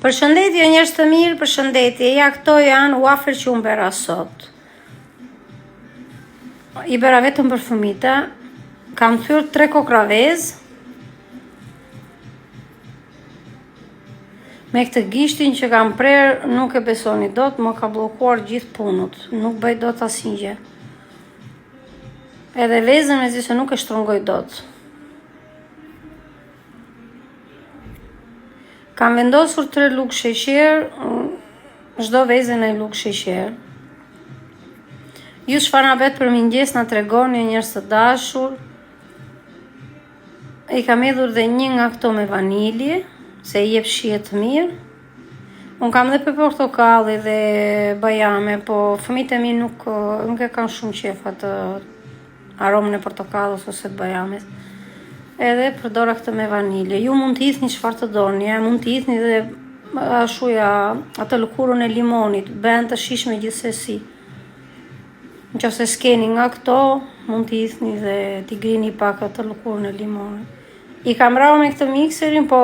Përshëndetje njerëz të mirë, përshëndetje. Ja, këto janë wafer që unë bera sot. I bera vetëm për fëmita. Kam thyrë 3 kokravez. Me këtë gishtin që kam prerë, nuk e besoni dot, më ka blokuar gjithë punët. Nuk bëj dot asnjë. Edhe vezën me zi se nuk e shtrëngoj dot. Kam vendosur 3 lugë sheqer, çdo vezë në lugë sheqer. Ju çfarë na bet për mëngjes na tregoni njerëz të dashur. I kam hedhur dhe një nga këto me vanilje, se i jep shije të mirë. Unë kam dhe për portokalli dhe bajame, po fëmijët e mi nuk e kanë shumë qef atë aromën e portokallës ose të bajames. Edhe përdora këtë me vanilje. Ju mund të hidhni çfarë të doni, mund të hidhni dhe atë lëkurën e limonit, bën të shishme gjithsesi. Nëse s'keni nga këto, mund të hidhni dhe t'i grini pak atë lëkurën e limonit. I kam rrahur me këtë mikserin, po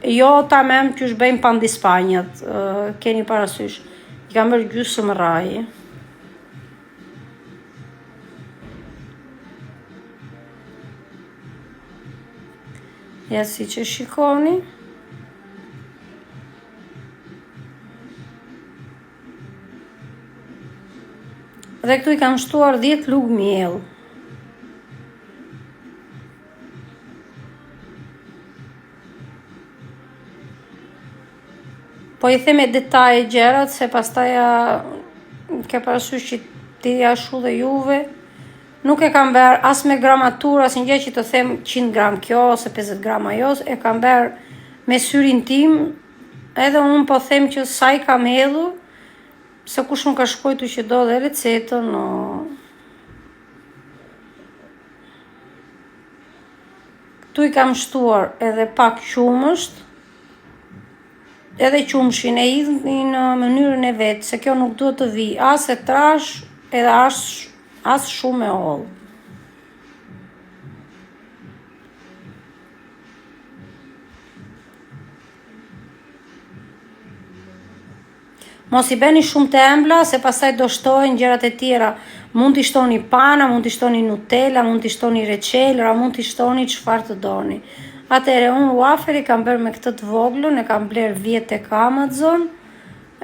jo tamam që bëjmë pandispanjat, keni parasysh. I kam bërë gjysmë rraje. Ja si që shikoni. Dhe këtu i kam shtuar 10 lugë miell. Po i them me detaje gjërat, se pastaj ke parasysh që ti ashtu dhe juve. Nuk e kam bërë as me gramatur, as një gjë që të them 100 gram kjo, ose 50 gram ajo, e kam bërë me syrin tim, edhe unë po them që sa i kam hedhur, se kush nuk ka shkruar që do dhe recetën, Këtu i kam shtuar edhe pak qumësht, edhe qumshin e hidhni në mënyrën e vetë, se kjo nuk duhet të vi, as e trash, edhe as shumë e hollë. Mos i bëni shumë të embla, se pastaj do shtojnë gjërat e tjera. Mund t'i shtoni pana, mund t'i shtoni Nutella, mund t'i shtoni reçelra, mund t'i shtoni çfarë të doni. Atëherë unë wafer i kam bërë me këtë të voglun, e kam bler vjet tek Amazon.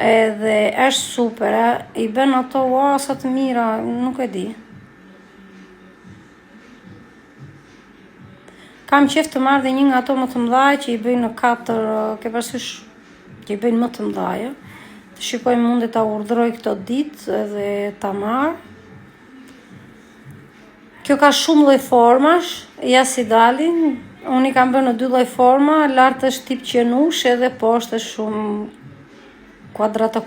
Edhe është super, i bën ato sa të mira, nuk e di. Kam qef të marrë dhe një nga ato më të mëdha që i bëjnë në 4, ke parasysh që i bëjnë më të mëdha. Të shikoj mundet ta urdhroj këto ditë edhe ta marr. Kjo ka shumë lloj formash, ja si dalin. Unë i kam bërë në 2 lloj forma, lart është tip qenush edhe poshtë është shumë kuadrata,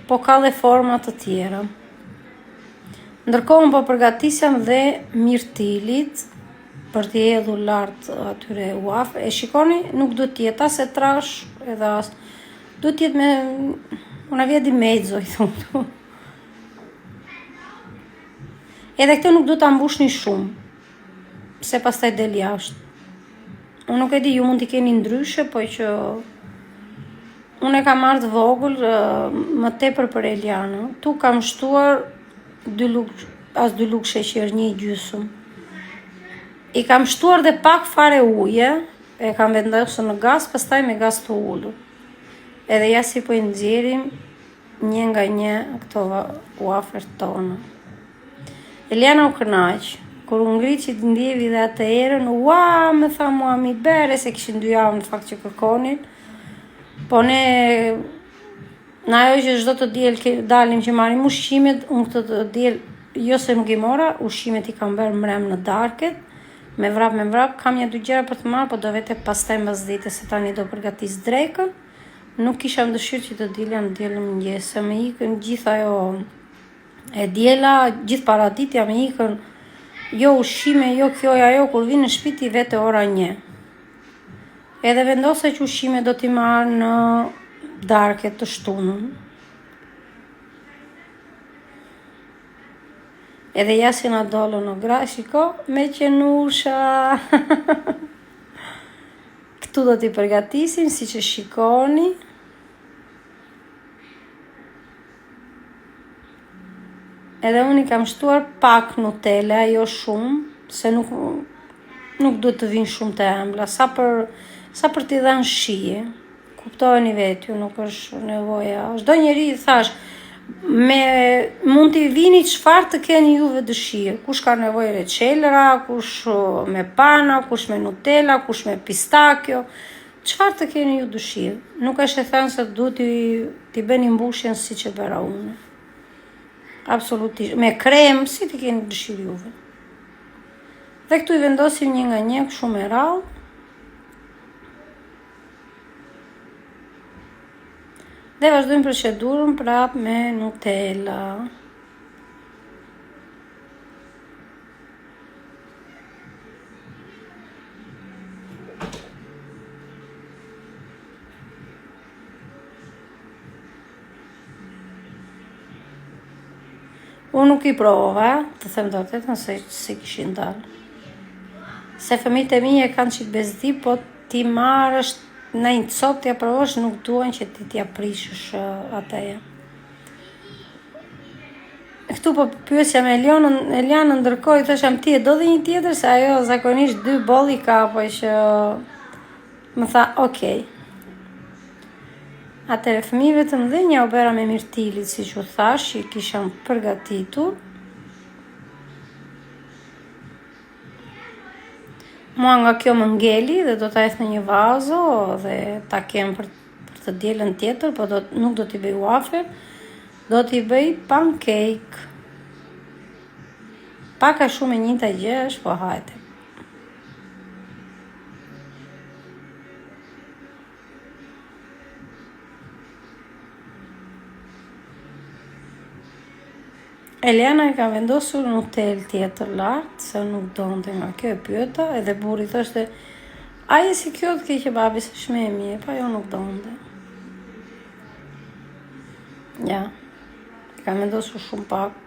po ka dhe forma të tjera. Ndërkohë po përgatisem dhe mirtilit për t'i hedhur lart atyre wafer. E shikoni, nuk do të jetë as e trash, edhe as do të jetë me una via di mezzo, i thonë. Edhe këtë nuk do ta mbushni shumë, se pastaj del jashtë. Unë nuk e di, ju mund t'i keni ndryshe, po që unë e kam marrë të vogël, më tepër për Eliana. Tu kam shtuar 2 lugë sheqer, 1/2. I kam shtuar dhe pak fare uje, e kam vendosur në gaz, pastaj me gaz të ulur. Edhe ja si po i nxjerrim një nga një këto wafer tonë. Eliana u kënaq. Kur u ngriçi të ndjevi dhe atë erën, më tha mua mi bere, se kishin 2 javë në fakt që kërkonin. Po ne, në ajo që çdo të diel dalim që marrim ushqimet, unë këtë të diel, jo se nuk i mora, ushqimet i kam bërë mrem në darket, me vrap, kam 1-2 gjëra për të marrë, po do vete pastaj mbas ditës, se tani do përgatis drekën. Nuk kisha dëshirë që të dilja në diell në mëngjes, se më ikën gjithë ajo e diela, gjithë paraditja më ikën, jo ushqime, jo kjo, ajo, kur vinë në shtëpi ti vete ora 1. Edhe vendosa që ushqime do t'i marrë në darket të shtunën. Edhe ja si na dolo në gra, shiko, me qenusha. Këtu do t'i përgatisim, si që shikoni. Edhe unë I kam shtuar pak Nutella, jo shumë, se nuk duhet të vinë shumë të ëmbla, sa për t'i dhënë shije. Kuptojeni vetë ju, nuk është nevoja. Çdo njeri thash, mund t'i vini çfarë të keni juve dëshirë. Kush ka nevojë reçelra, kush me pana, kush me Nutella, kush me pistakjo, çfarë të keni ju dëshirë. Nuk është e thënë se duhet t'i bëni mbushjen siç e bëra unë. Absolutisht, me krem, si t'i keni dëshirë juve. Dhe këtu I vendosim një nga një kështu me radhë. Dhe vazhdojmë procedurën prap me Nutella. Unë nuk I provova, të them të vërtetën se si kishin dalë. Se fëmijët e mi e kanë qit bezdi, po ti marrësh në një copë t'ja provosh, nuk duan që ti t'ja prishësh ateja. Këtu po pyesja me Elianën, ndërkohë I thasham ti e do dhe një tjetër, se ajo zakonisht 2 bolli ka, po që më tha, okej. Atëre fëmijëve të mëdhenj ja u bëra me mirtilit, siç u thash, që I kisha përgatitur. Mua nga kjo më ngeli dhe do ta eth në një vazo dhe ta kem për të dielën tjetër, po nuk do t'i bëj wafer, do t'i bëj pancake. Paka shumë e njëjta gjë është, po hajde. Eliana I ka vendosur Nutellë tjetër lart, se nuk donte nga kjo e pyeta, edhe burri thoshte, aje si kjo të keqe babi, se shme e mje, pa jo nuk donte. Ja, I ka vendosur shumë pak.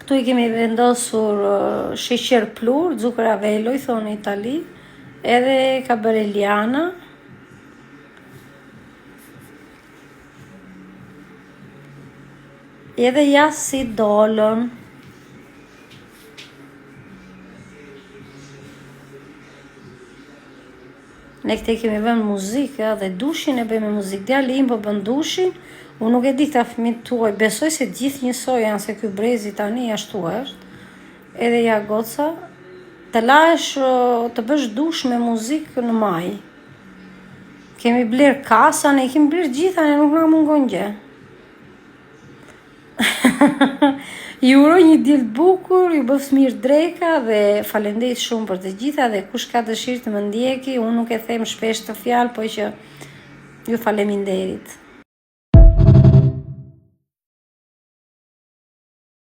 Këtu I kemi vendosur sheqer plur, zuccher a velo I thonë në Itali, edhe ka bërë Eliana. Edhe ja si dolën. Ne këte kemi vënë muzikë, dhe dushin e bëjmë muzikë. Djali im po bën dushin. Unë nuk e di këta fëmijët tuaj, besoj se gjithë njësoj janë, se ky brezi tani ashtu është. Edhe ja goca, të lash të bësh dush me muzikë në maj. Kemi bler kasa, ne I kemi bler gjitha, ne nuk na mungon gjë. Ju uroj një ditë bukur, ju bëf mirë dreka dhe falenderoj shumë për të gjitha dhe kush ka dëshirë të më ndjeki, unë nuk e them shpesh të fjalë, po që ju faleminderit.